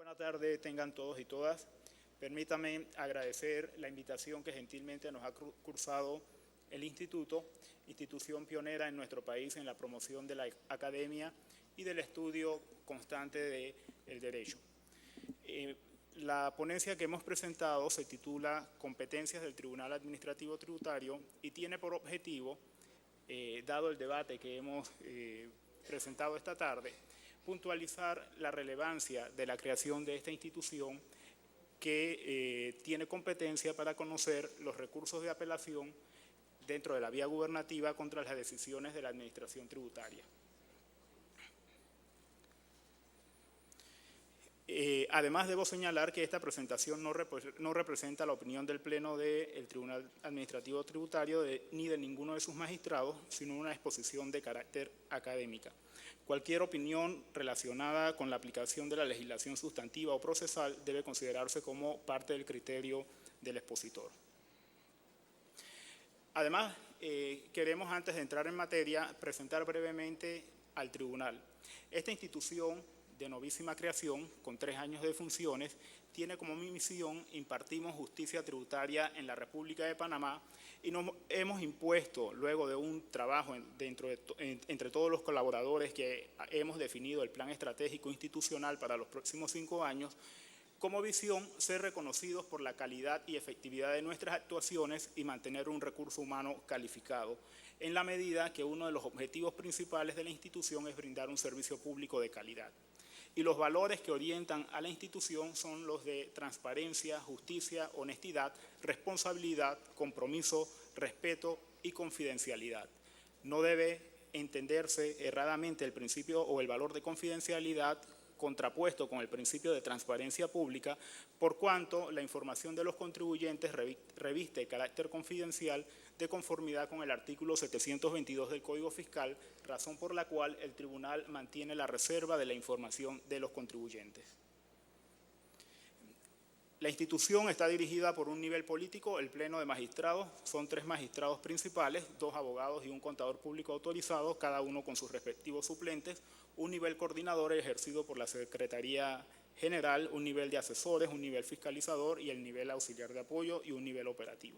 Buenas tardes tengan todos y todas. Permítame agradecer la invitación que gentilmente nos ha cursado el Instituto, institución pionera en nuestro país en la promoción de la academia y del estudio constante del derecho. La ponencia que hemos presentado se titula Competencias del Tribunal Administrativo Tributario y tiene por objetivo, dado el debate que hemos presentado esta tarde, puntualizar la relevancia de la creación de esta institución que tiene competencia para conocer los recursos de apelación dentro de la vía gubernativa contra las decisiones de la administración tributaria. Además, debo señalar que esta presentación no representa la opinión del Pleno del Tribunal Administrativo Tributario ni de ninguno de sus magistrados, sino una exposición de carácter académica. Cualquier opinión relacionada con la aplicación de la legislación sustantiva o procesal debe considerarse como parte del criterio del expositor. Además, queremos, antes de entrar en materia, presentar brevemente al tribunal. Esta institución de novísima creación, con 3 años de funciones, tiene como misión impartimos justicia tributaria en la República de Panamá y nos hemos impuesto, luego de un trabajo entre todos los colaboradores que hemos definido el plan estratégico institucional para los próximos 5 años, como visión ser reconocidos por la calidad y efectividad de nuestras actuaciones y mantener un recurso humano calificado, en la medida que uno de los objetivos principales de la institución es brindar un servicio público de calidad. Y los valores que orientan a la institución son los de transparencia, justicia, honestidad, responsabilidad, compromiso, respeto y confidencialidad. No debe entenderse erradamente el principio o el valor de confidencialidad contrapuesto con el principio de transparencia pública, por cuanto la información de los contribuyentes reviste carácter confidencial de conformidad con el artículo 722 del Código Fiscal, razón por la cual el tribunal mantiene la reserva de la información de los contribuyentes. La institución está dirigida por un nivel político, el Pleno de Magistrados, son 3 magistrados principales, 2 abogados y un contador público autorizado, cada uno con sus respectivos suplentes, un nivel coordinador ejercido por la Secretaría General, un nivel de asesores, un nivel fiscalizador y el nivel auxiliar de apoyo y un nivel operativo.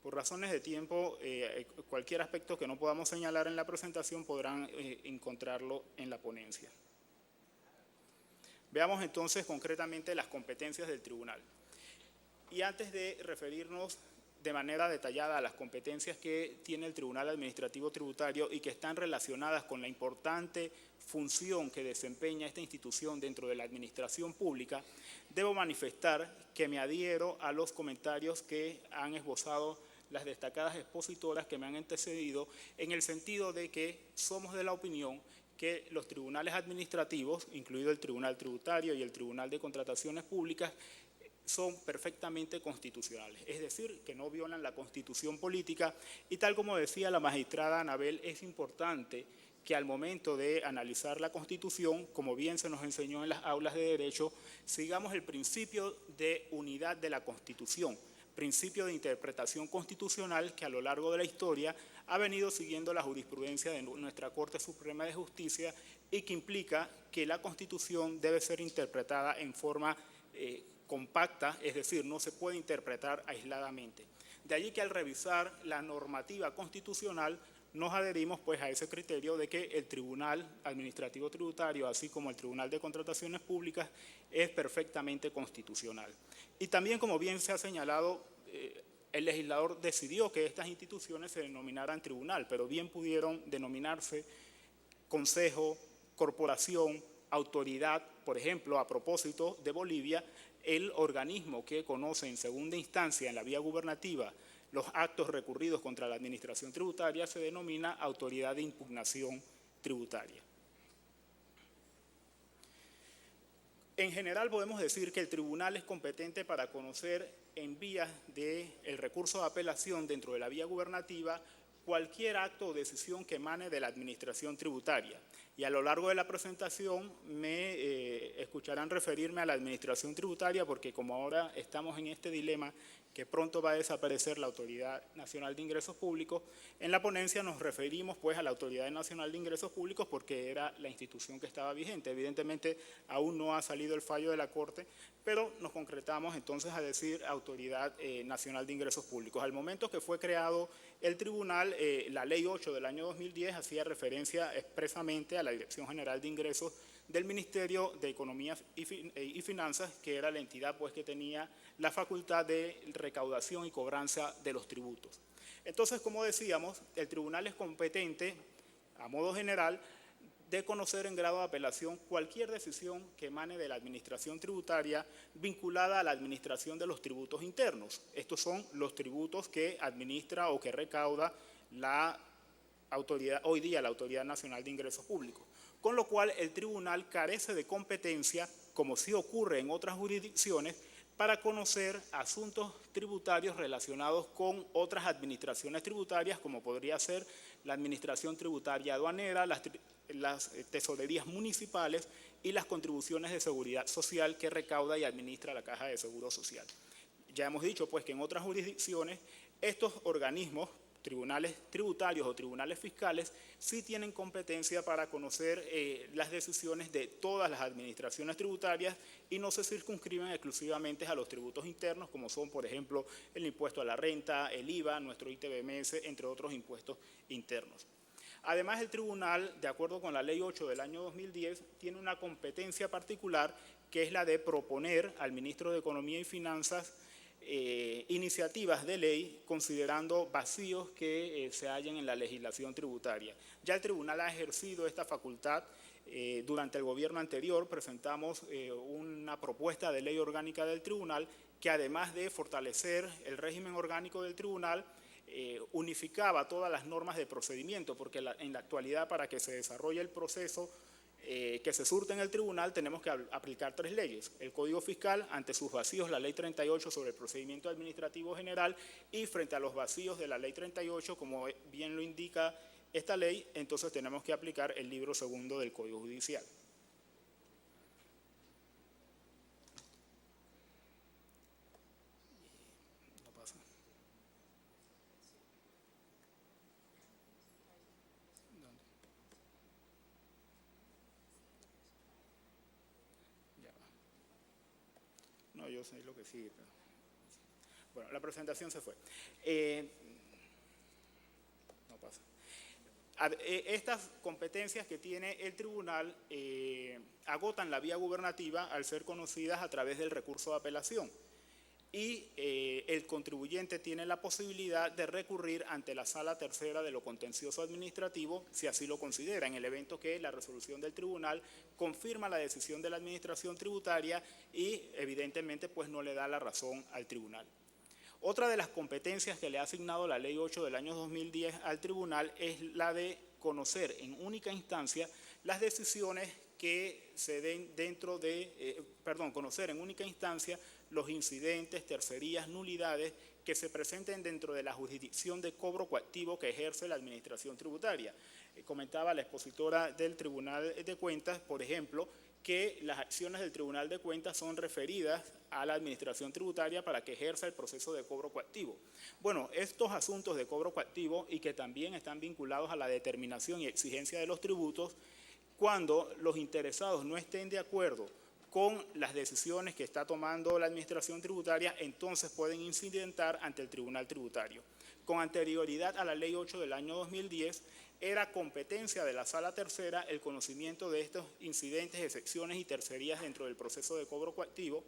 Por razones de tiempo, cualquier aspecto que no podamos señalar en la presentación podrán encontrarlo en la ponencia. Veamos entonces concretamente las competencias del tribunal. Y antes de referirnos de manera detallada a las competencias que tiene el Tribunal Administrativo Tributario y que están relacionadas con la importante función que desempeña esta institución dentro de la administración pública, debo manifestar que me adhiero a los comentarios que han esbozado las destacadas expositoras que me han antecedido, en el sentido de que somos de la opinión que los tribunales administrativos, incluido el Tribunal Tributario y el Tribunal de Contrataciones Públicas, son perfectamente constitucionales, es decir, que no violan la Constitución política y tal como decía la magistrada Anabel, es importante que al momento de analizar la Constitución, como bien se nos enseñó en las aulas de Derecho, sigamos el principio de unidad de la Constitución, principio de interpretación constitucional que a lo largo de la historia ha venido siguiendo la jurisprudencia de nuestra Corte Suprema de Justicia y que implica que la Constitución debe ser interpretada en forma compacta, es decir, no se puede interpretar aisladamente. De allí que al revisar la normativa constitucional nos adherimos pues a ese criterio de que el Tribunal Administrativo Tributario, así como el Tribunal de Contrataciones Públicas, es perfectamente constitucional. Y también, como bien se ha señalado, el legislador decidió que estas instituciones se denominaran tribunal, pero bien pudieron denominarse consejo, corporación, autoridad. Por ejemplo, a propósito de Bolivia, el organismo que conoce en segunda instancia en la vía gubernativa los actos recurridos contra la administración tributaria se denomina autoridad de impugnación tributaria. En general podemos decir que el tribunal es competente para conocer en vías del recurso de apelación dentro de la vía gubernativa cualquier acto o decisión que emane de la administración tributaria. Y a lo largo de la presentación me escucharán referirme a la administración tributaria porque como ahora estamos en este dilema que pronto va a desaparecer la Autoridad Nacional de Ingresos Públicos. En la ponencia nos referimos pues a la Autoridad Nacional de Ingresos Públicos porque era la institución que estaba vigente. Evidentemente aún no ha salido el fallo de la Corte, pero nos concretamos entonces a decir Autoridad Nacional de Ingresos Públicos. Al momento que fue creado el tribunal, la Ley 8 del año 2010 hacía referencia expresamente a la Dirección General de Ingresos del Ministerio de Economía y Finanzas, que era la entidad pues, que tenía la facultad de recaudación y cobranza de los tributos. Entonces, como decíamos, el tribunal es competente, a modo general, de conocer en grado de apelación cualquier decisión que emane de la administración tributaria vinculada a la administración de los tributos internos. Estos son los tributos que administra o que recauda la autoridad, hoy día la Autoridad Nacional de Ingresos Públicos. Con lo cual el tribunal carece de competencia, como sí ocurre en otras jurisdicciones, para conocer asuntos tributarios relacionados con otras administraciones tributarias, como podría ser la administración tributaria aduanera, las tesorerías municipales y las contribuciones de seguridad social que recauda y administra la Caja de Seguro Social. Ya hemos dicho pues que en otras jurisdicciones estos organismos, tribunales tributarios o tribunales fiscales, sí tienen competencia para conocer las decisiones de todas las administraciones tributarias y no se circunscriben exclusivamente a los tributos internos, como son, por ejemplo, el impuesto a la renta, el IVA, nuestro ITBMS, entre otros impuestos internos. Además, el tribunal, de acuerdo con la Ley 8 del año 2010, tiene una competencia particular que es la de proponer al ministro de Economía y Finanzas iniciativas de ley considerando vacíos que se hallen en la legislación tributaria. Ya el tribunal ha ejercido esta facultad. Durante el gobierno anterior presentamos una propuesta de ley orgánica del tribunal que, además de fortalecer el régimen orgánico del tribunal, unificaba todas las normas de procedimiento, porque en la actualidad, para que se desarrolle el proceso que se surte en el tribunal, tenemos que aplicar 3 leyes: el Código Fiscal, ante sus vacíos la Ley 38 sobre el procedimiento administrativo general, y frente a los vacíos de la Ley 38, como bien lo indica esta ley, entonces tenemos que aplicar el libro segundo del Código Judicial. No pasa. ¿Dónde? Ya va. No, yo sé lo que sigue, pero... Bueno, la presentación se fue. No pasa. Estas competencias que tiene el tribunal agotan la vía gubernativa al ser conocidas a través del recurso de apelación, y el contribuyente tiene la posibilidad de recurrir ante la Sala Tercera de lo Contencioso Administrativo, si así lo considera, en el evento que la resolución del tribunal confirma la decisión de la administración tributaria y evidentemente pues no le da la razón al tribunal. Otra de las competencias que le ha asignado la Ley 8 del año 2010 al tribunal es la de conocer en única instancia las decisiones que se den dentro de, conocer en única instancia los incidentes, tercerías, nulidades que se presenten dentro de la jurisdicción de cobro coactivo que ejerce la administración tributaria. Comentaba la expositora del Tribunal de Cuentas, por ejemplo, que las acciones del Tribunal de Cuentas son referidas a la administración tributaria para que ejerza el proceso de cobro coactivo. Bueno, estos asuntos de cobro coactivo, y que también están vinculados a la determinación y exigencia de los tributos, cuando los interesados no estén de acuerdo con las decisiones que está tomando la administración tributaria, entonces pueden incidentar ante el Tribunal Tributario. Con anterioridad a la Ley 8 del año 2010, era competencia de la Sala Tercera el conocimiento de estos incidentes, excepciones y tercerías dentro del proceso de cobro coactivo,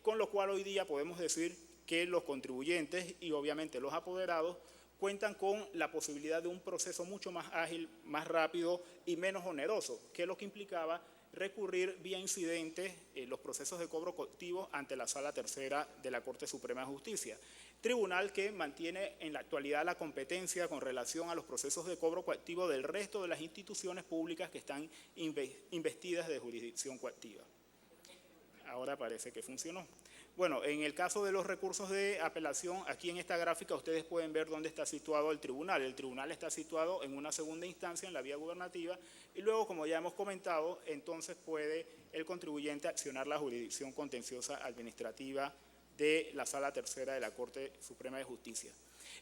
con lo cual hoy día podemos decir que los contribuyentes y obviamente los apoderados cuentan con la posibilidad de un proceso mucho más ágil, más rápido y menos oneroso, que es lo que implicaba recurrir vía incidente los procesos de cobro coactivo ante la Sala Tercera de la Corte Suprema de Justicia. Tribunal que mantiene en la actualidad la competencia con relación a los procesos de cobro coactivo del resto de las instituciones públicas que están investidas de jurisdicción coactiva. Ahora parece que funcionó. Bueno, en el caso de los recursos de apelación, aquí en esta gráfica ustedes pueden ver dónde está situado el tribunal. El tribunal está situado en una segunda instancia en la vía gubernativa y luego, como ya hemos comentado, entonces puede el contribuyente accionar la jurisdicción contenciosa administrativa de la Sala Tercera de la Corte Suprema de Justicia.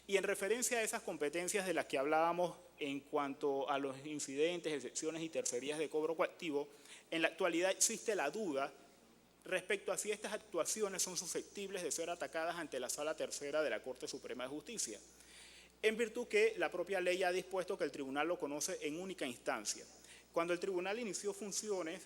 Y en referencia a esas competencias de las que hablábamos en cuanto a los incidentes, excepciones y tercerías de cobro coactivo, en la actualidad existe la duda respecto a si estas actuaciones son susceptibles de ser atacadas ante la Sala Tercera de la Corte Suprema de Justicia, en virtud que la propia ley ha dispuesto que el tribunal lo conoce en única instancia. Cuando el tribunal inició funciones,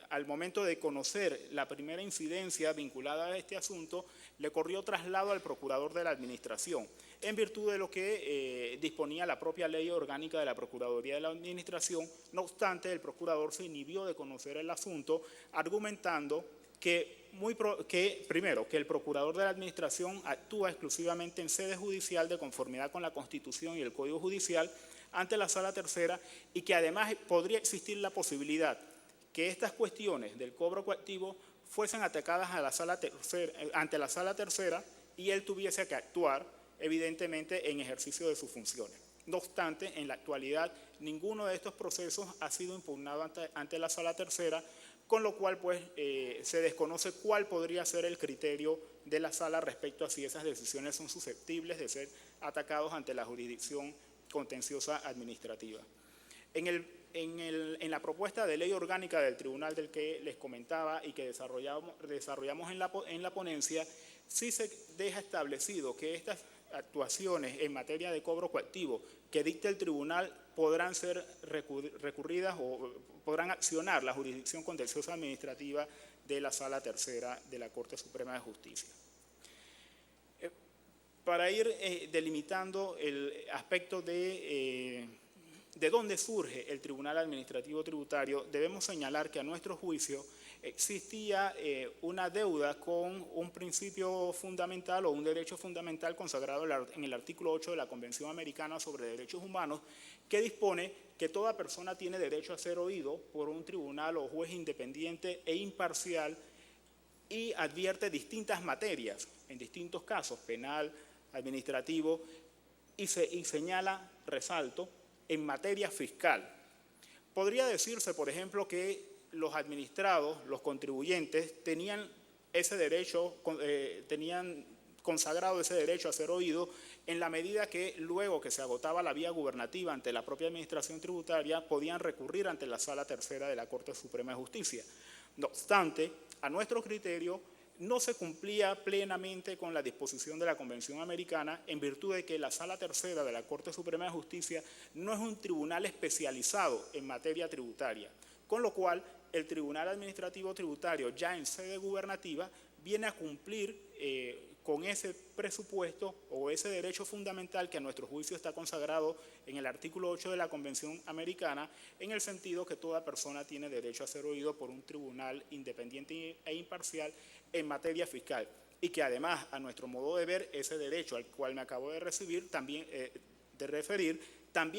al momento de conocer la primera incidencia vinculada a este asunto, le corrió traslado al procurador de la Administración, en virtud de lo que disponía la propia ley orgánica de la Procuraduría de la Administración. No obstante, el procurador se inhibió de conocer el asunto, argumentando que primero, que el procurador de la Administración actúa exclusivamente en sede judicial de conformidad con la Constitución y el Código Judicial ante la Sala Tercera, y que además podría existir la posibilidad que estas cuestiones del cobro coactivo fuesen atacadas ante la Sala Tercera y él tuviese que actuar, evidentemente, en ejercicio de sus funciones. No obstante, en la actualidad, ninguno de estos procesos ha sido impugnado ante la Sala Tercera, con lo cual pues, se desconoce cuál podría ser el criterio de la Sala respecto a si esas decisiones son susceptibles de ser atacados ante la jurisdicción contenciosa administrativa. En la propuesta de ley orgánica del tribunal del que les comentaba y que desarrollamos en la ponencia, sí se deja establecido que estas actuaciones en materia de cobro coactivo que dicte el tribunal podrán ser recurridas o podrán accionar la jurisdicción contenciosa administrativa de la Sala Tercera de la Corte Suprema de Justicia. Para ir delimitando el aspecto de dónde surge el Tribunal Administrativo Tributario, debemos señalar que a nuestro juicio existía una deuda con un principio fundamental o un derecho fundamental consagrado en el artículo 8 de la Convención Americana sobre Derechos Humanos, que dispone que toda persona tiene derecho a ser oído por un tribunal o juez independiente e imparcial, y advierte distintas materias, en distintos casos, penal, administrativo, y señala, resalto, en materia fiscal. Podría decirse, por ejemplo, que los administrados, los contribuyentes, tenían ese derecho, tenían consagrado ese derecho a ser oído en la medida que luego que se agotaba la vía gubernativa ante la propia administración tributaria, podían recurrir ante la Sala Tercera de la Corte Suprema de Justicia. No obstante, a nuestro criterio, no se cumplía plenamente con la disposición de la Convención Americana, en virtud de que la Sala Tercera de la Corte Suprema de Justicia no es un tribunal especializado en materia tributaria, con lo cual el Tribunal Administrativo Tributario, ya en sede gubernativa, viene a cumplir con ese presupuesto o ese derecho fundamental que a nuestro juicio está consagrado en el artículo 8 de la Convención Americana, en el sentido que toda persona tiene derecho a ser oído por un tribunal independiente e imparcial en materia fiscal, y que además, a nuestro modo de ver, ese derecho al cual me acabo de referir también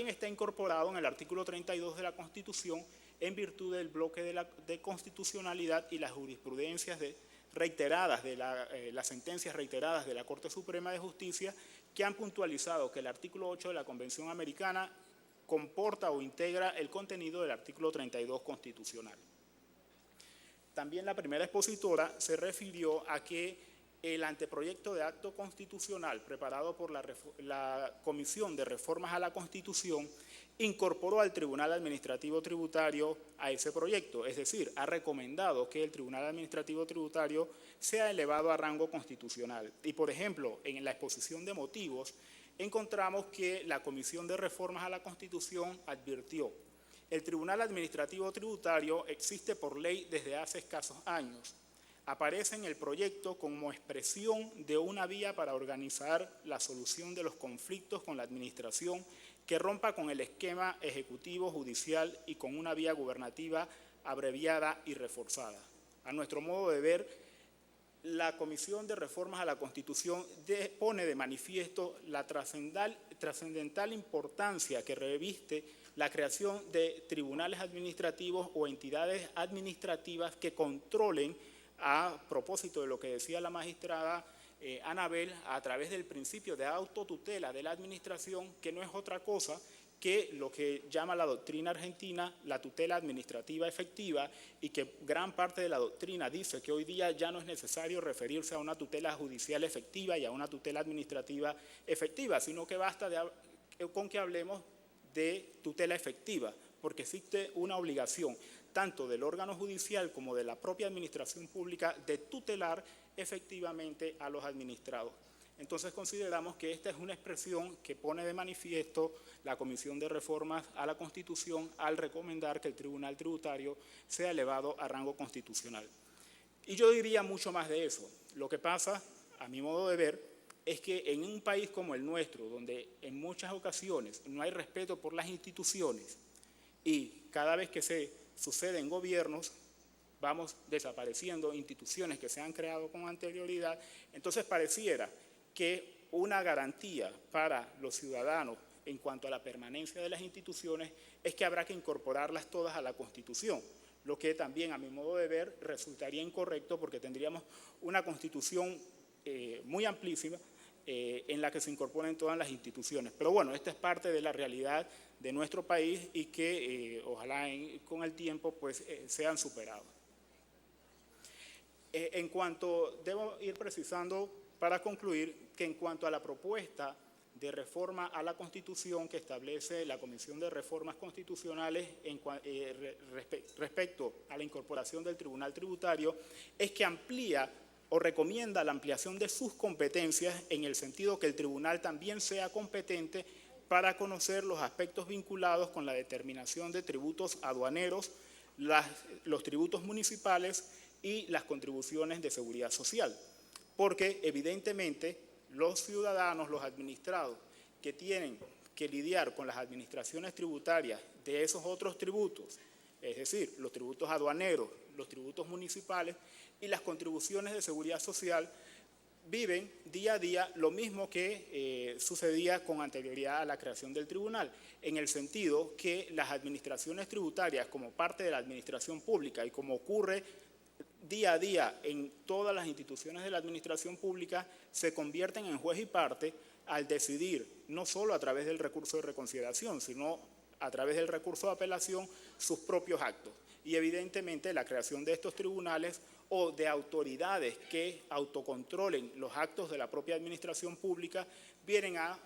está incorporado en el artículo 32 de la Constitución, en virtud del bloque de constitucionalidad y las jurisprudencias reiteradas las sentencias reiteradas de la Corte Suprema de Justicia, que han puntualizado que el artículo 8 de la Convención Americana comporta o integra el contenido del artículo 32 constitucional. También la primera expositora se refirió a que el anteproyecto de acto constitucional preparado por la Comisión de Reformas a la Constitución incorporó al Tribunal Administrativo Tributario a ese proyecto, es decir, ha recomendado que el Tribunal Administrativo Tributario sea elevado a rango constitucional. Y, por ejemplo, en la exposición de motivos, encontramos que la Comisión de Reformas a la Constitución advirtió: el Tribunal Administrativo Tributario existe por ley desde hace escasos años. Aparece en el proyecto como expresión de una vía para organizar la solución de los conflictos con la administración que rompa con el esquema ejecutivo judicial y con una vía gubernativa abreviada y reforzada. A nuestro modo de ver, la Comisión de Reformas a la Constitución pone de manifiesto la trascendental importancia que reviste la creación de tribunales administrativos o entidades administrativas que controlen, a propósito de lo que decía la magistrada Anabel, a través del principio de autotutela de la administración, que no es otra cosa que lo que llama la doctrina argentina la tutela administrativa efectiva, y que gran parte de la doctrina dice que hoy día ya no es necesario referirse a una tutela judicial efectiva y a una tutela administrativa efectiva, sino que basta con que hablemos de tutela efectiva, porque existe una obligación tanto del órgano judicial como de la propia administración pública de tutelar efectivamente a los administrados. Entonces consideramos que esta es una expresión que pone de manifiesto la Comisión de Reformas a la Constitución al recomendar que el Tribunal Tributario sea elevado a rango constitucional. Y yo diría mucho más de eso. Lo que pasa, a mi modo de ver, es que en un país como el nuestro, donde en muchas ocasiones no hay respeto por las instituciones y cada vez que se suceden gobiernos, vamos desapareciendo instituciones que se han creado con anterioridad, entonces pareciera que una garantía para los ciudadanos en cuanto a la permanencia de las instituciones es que habrá que incorporarlas todas a la Constitución, lo que también, a mi modo de ver, resultaría incorrecto porque tendríamos una Constitución muy amplísima en la que se incorporen todas las instituciones. Pero bueno, esta es parte de la realidad de nuestro país y que ojalá con el tiempo pues, sean superados. Debo ir precisando para concluir que en cuanto a la propuesta de reforma a la Constitución que establece la Comisión de Reformas Constitucionales respecto a la incorporación del Tribunal Tributario, es que amplía o recomienda la ampliación de sus competencias en el sentido que el tribunal también sea competente para conocer los aspectos vinculados con la determinación de tributos aduaneros, los tributos municipales y las contribuciones de seguridad social. Porque evidentemente los ciudadanos, los administrados que tienen que lidiar con las administraciones tributarias de esos otros tributos, es decir, los tributos aduaneros, los tributos municipales y las contribuciones de seguridad social, viven día a día lo mismo que sucedía con anterioridad a la creación del tribunal, en el sentido que las administraciones tributarias como parte de la administración pública y como ocurre día a día en todas las instituciones de la administración pública, se convierten en juez y parte al decidir, no solo a través del recurso de reconsideración, sino a través del recurso de apelación, sus propios actos. Y evidentemente la creación de estos tribunales o de autoridades que autocontrolen los actos de la propia administración pública vienen a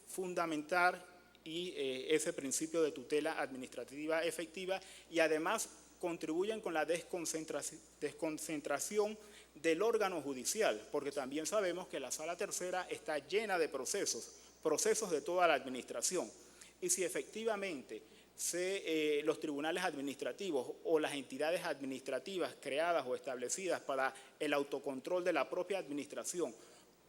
fundamentar ese principio de tutela administrativa efectiva y además contribuyen con la desconcentración del órgano judicial, porque también sabemos que la Sala Tercera está llena de procesos de toda la administración. Y si efectivamente los tribunales administrativos o las entidades administrativas creadas o establecidas para el autocontrol de la propia administración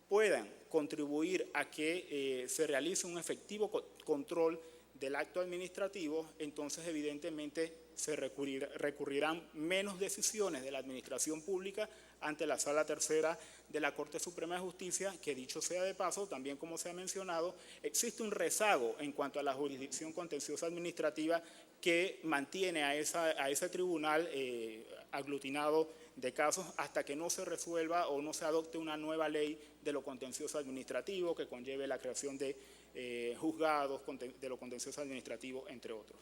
puedan contribuir a que se realice un efectivo control del acto administrativo, entonces evidentemente se recurrirán menos decisiones de la administración pública ante la Sala Tercera de la Corte Suprema de Justicia, que dicho sea de paso, también como se ha mencionado, existe un rezago en cuanto a la jurisdicción contenciosa administrativa que mantiene a ese tribunal aglutinado de casos hasta que no se resuelva o no se adopte una nueva ley de lo contencioso administrativo que conlleve la creación de juzgados de lo contencioso administrativo, entre otros.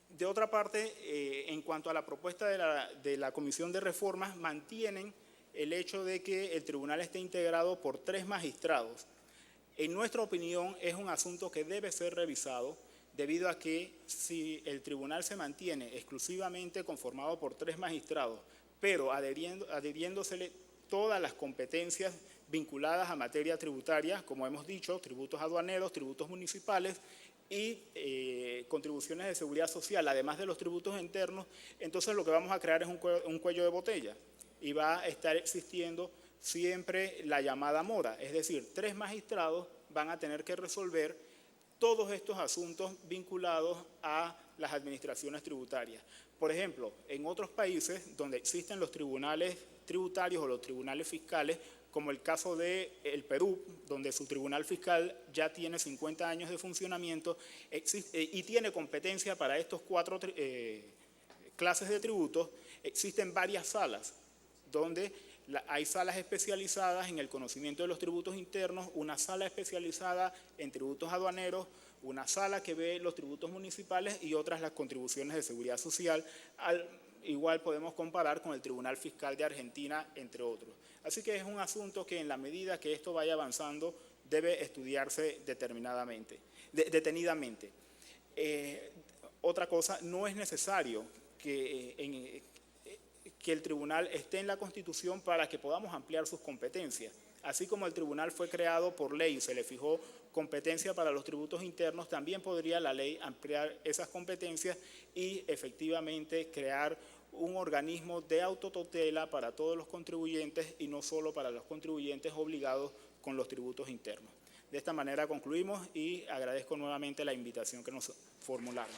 De otra parte, en cuanto a la propuesta de la Comisión de Reformas, mantienen el hecho de que el tribunal esté integrado por 3 magistrados. En nuestra opinión, es un asunto que debe ser revisado, debido a que si el tribunal se mantiene exclusivamente conformado por 3 magistrados, pero adhiriéndosele todas las competencias vinculadas a materia tributaria, como hemos dicho, tributos aduaneros, tributos municipales y contribuciones de seguridad social, además de los tributos internos, entonces lo que vamos a crear es un cuello de botella y va a estar existiendo siempre la llamada mora, es decir, 3 magistrados van a tener que resolver todos estos asuntos vinculados a las administraciones tributarias. Por ejemplo, en otros países donde existen los tribunales tributarios o los tribunales fiscales, como el caso de el Perú, donde su tribunal fiscal ya tiene 50 años de funcionamiento y tiene competencia para estos 4 clases de tributos, existen varias salas donde Hay salas especializadas en el conocimiento de los tributos internos, una sala especializada en tributos aduaneros, una sala que ve los tributos municipales y otras las contribuciones de seguridad social. Igual podemos comparar con el Tribunal Fiscal de Argentina, entre otros. Así que es un asunto que en la medida que esto vaya avanzando debe estudiarse detenidamente. Otra cosa, no es necesario que el tribunal esté en la Constitución para que podamos ampliar sus competencias. Así como el tribunal fue creado por ley y se le fijó competencia para los tributos internos, también podría la ley ampliar esas competencias y efectivamente crear un organismo de autotutela para todos los contribuyentes y no solo para los contribuyentes obligados con los tributos internos. De esta manera concluimos y agradezco nuevamente la invitación que nos formularon.